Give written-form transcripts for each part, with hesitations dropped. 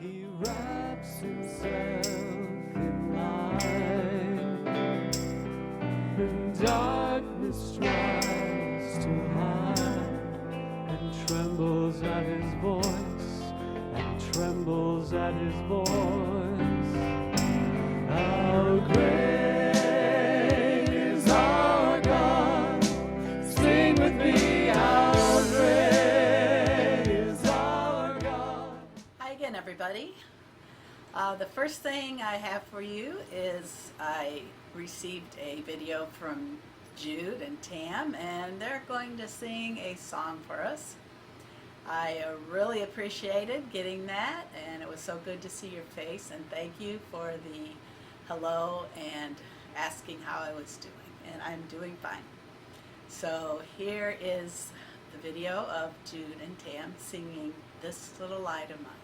He wraps himself in light, and darkness tries to hide, and trembles at his voice, and trembles at his voice. How great is our God? Sing with me, how great is our God. Hi again, everybody. The first thing I have for you is I received a video from Jude and Tam, and they're going to sing a song for us. I really appreciated getting that, and it was so good to see your face, and thank you for the hello and asking how I was doing, and I'm doing fine. So here is the video of Jude and Tam singing This Little Light of Mine.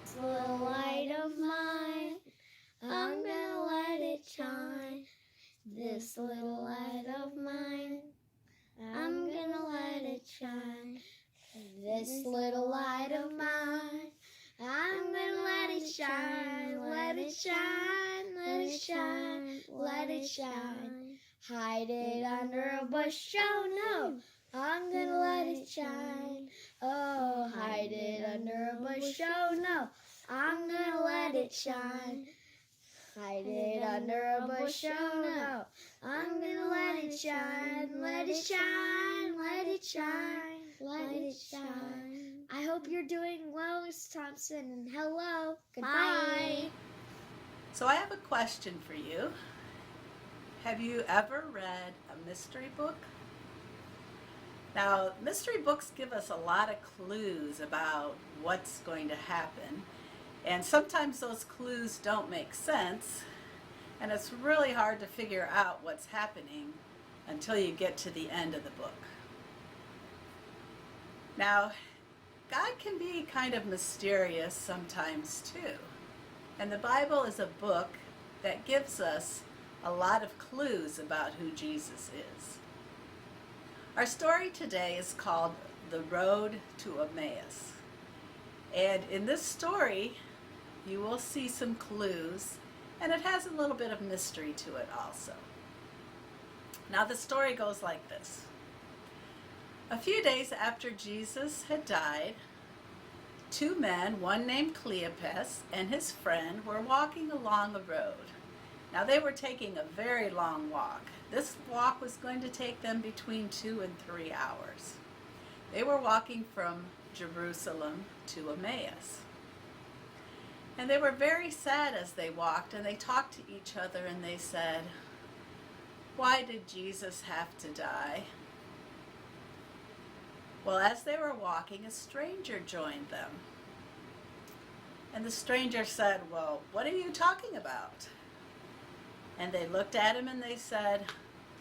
This little light of mine, I'm gonna let it shine. This little light of mine, I'm gonna let it shine. This little light of mine, I'm gonna let it shine. Let it shine, let it shine, let it shine. Hide it under a bush, oh no, I'm gonna let it shine. Oh, hide it under a bush, oh no, I'm gonna let it shine. Hide it under a bush, oh no, I'm gonna let it shine. Let it shine, let it shine, let it shine. I hope you're doing well, Miss Thompson, and hello, goodbye. So I have a question for you. Have you ever read a mystery book? Now, mystery books give us a lot of clues about what's going to happen, and sometimes those clues don't make sense, and it's really hard to figure out what's happening until you get to the end of the book. Now, God can be kind of mysterious sometimes too, and the Bible is a book that gives us a lot of clues about who Jesus is. Our story today is called The Road to Emmaus. And in this story, you will see some clues, and it has a little bit of mystery to it also. Now the story goes like this. A few days after Jesus had died, two men, one named Cleopas and his friend, were walking along a road. Now they were taking a very long walk. This walk was going to take them between 2 and 3 hours. They were walking from Jerusalem to Emmaus. And they were very sad as they walked, and they talked to each other and they said, "Why did Jesus have to die?" Well, as they were walking, a stranger joined them. And the stranger said, "Well, what are you talking about?" And they looked at him and they said,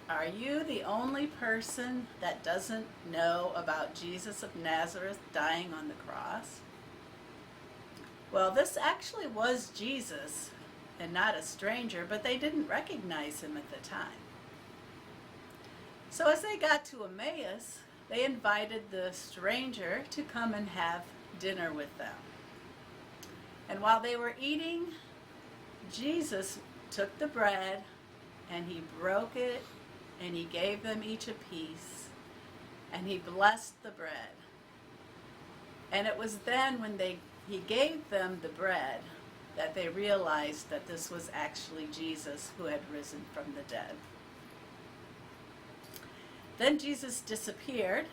"Are you the only person that doesn't know about Jesus of Nazareth dying on the cross?" Well, this actually was Jesus and not a stranger, but they didn't recognize him at the time. So as they got to Emmaus, they invited the stranger to come and have dinner with them. And while they were eating, Jesus took the bread and he broke it and he gave them each a piece and he blessed the bread. And it was then when he gave them the bread that they realized that this was actually Jesus who had risen from the dead. Then Jesus disappeared,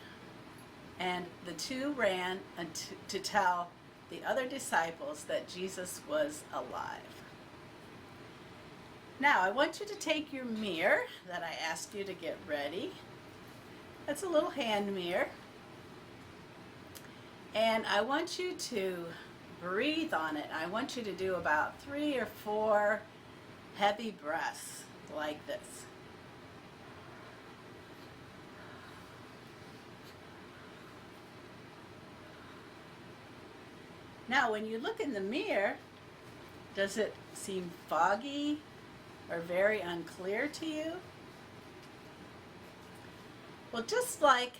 and the two ran to tell the other disciples that Jesus was alive. Now, I want you to take your mirror that I asked you to get ready. It's a little hand mirror. And I want you to breathe on it. I want you to do about 3 or 4 heavy breaths like this. Now, when you look in the mirror, does it seem foggy or very unclear to you? Well, just like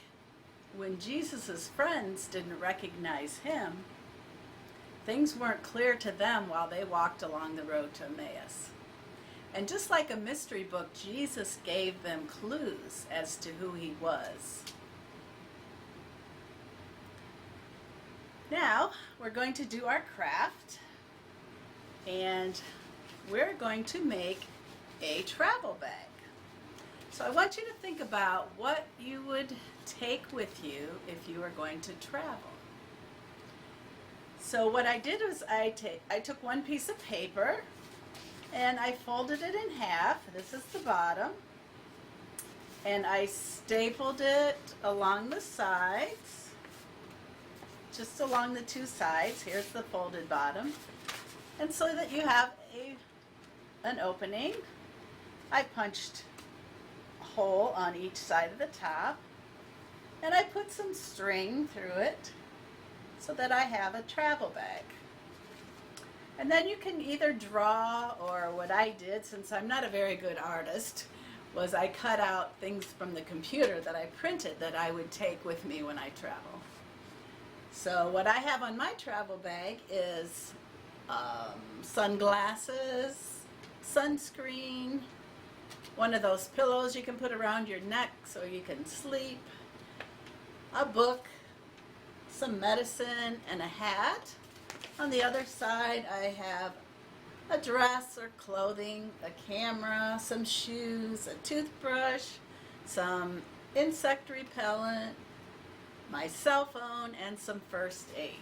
when Jesus' friends didn't recognize him, things weren't clear to them while they walked along the road to Emmaus. And just like a mystery book, Jesus gave them clues as to who he was. Now, we're going to do our craft, and we're going to make a travel bag. So I want you to think about what you would take with you if you were going to travel. So what I did was I took one piece of paper and I folded it in half. This is the bottom. And I stapled it along the sides, just along the two sides. Here's the folded bottom. And so that you have an opening, I punched a hole on each side of the top, and I put some string through it so that I have a travel bag. And then you can either draw, or what I did, since I'm not a very good artist, was I cut out things from the computer that I printed that I would take with me when I travel. So what I have on my travel bag is sunglasses, sunscreen, one of those pillows you can put around your neck so you can sleep, a book, some medicine, and a hat. On the other side, I have a dress or clothing, a camera, some shoes, a toothbrush, some insect repellent, my cell phone, and some first aid.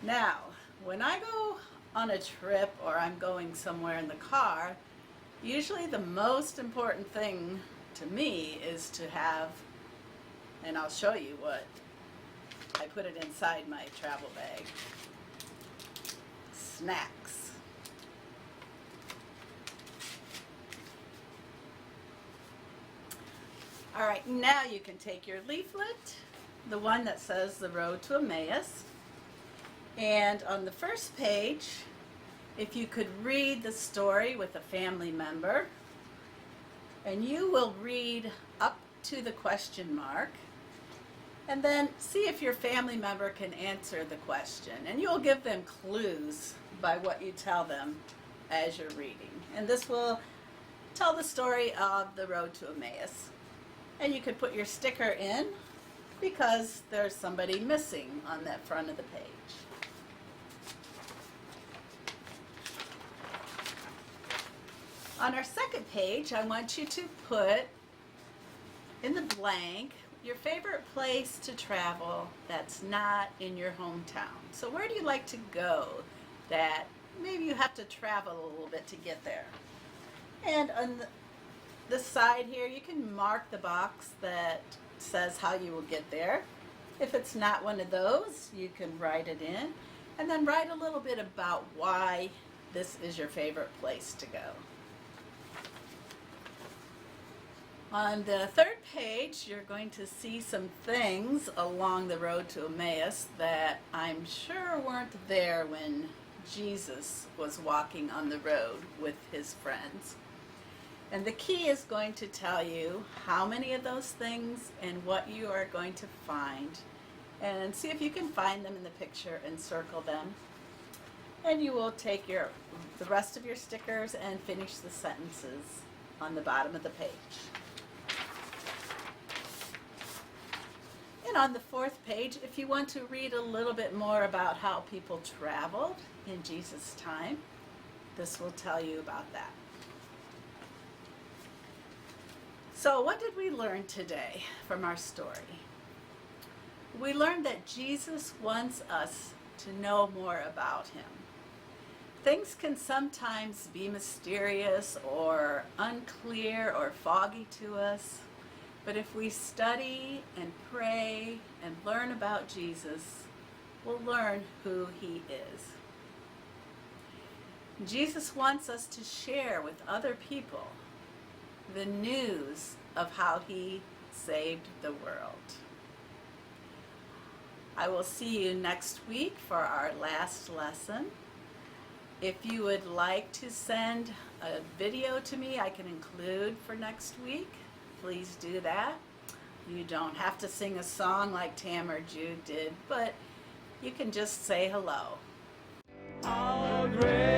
Now, when I go on a trip or I'm going somewhere in the car, usually the most important thing to me is to have, and I'll show you what I put it inside my travel bag, snacks. All right, now you can take your leaflet, the one that says the Road to Emmaus, and on the first page, if you could read the story with a family member, and you will read up to the question mark, and then see if your family member can answer the question. And you'll give them clues by what you tell them as you're reading. And this will tell the story of the Road to Emmaus. And you could put your sticker in because there's somebody missing on that front of the page. On our second page, I want you to put in the blank your favorite place to travel that's not in your hometown. So where do you like to go that maybe you have to travel a little bit to get there? And on the side here, you can mark the box that says how you will get there. If it's not one of those, you can write it in, and then write a little bit about why this is your favorite place to go. On the third page, you're going to see some things along the road to Emmaus that I'm sure weren't there when Jesus was walking on the road with his friends. And the key is going to tell you how many of those things and what you are going to find. And see if you can find them in the picture and circle them. And you will take the rest of your stickers and finish the sentences on the bottom of the page. And on the fourth page, if you want to read a little bit more about how people traveled in Jesus' time, this will tell you about that. So what did we learn today from our story? We learned that Jesus wants us to know more about him. Things can sometimes be mysterious or unclear or foggy to us. But if we study and pray and learn about Jesus, we'll learn who he is. Jesus wants us to share with other people the news of how he saved the world. I will see you next week for our last lesson. If you would like to send a video to me I can include for next week, please do that. You don't have to sing a song like Tam or Jude did, but you can just say hello. How great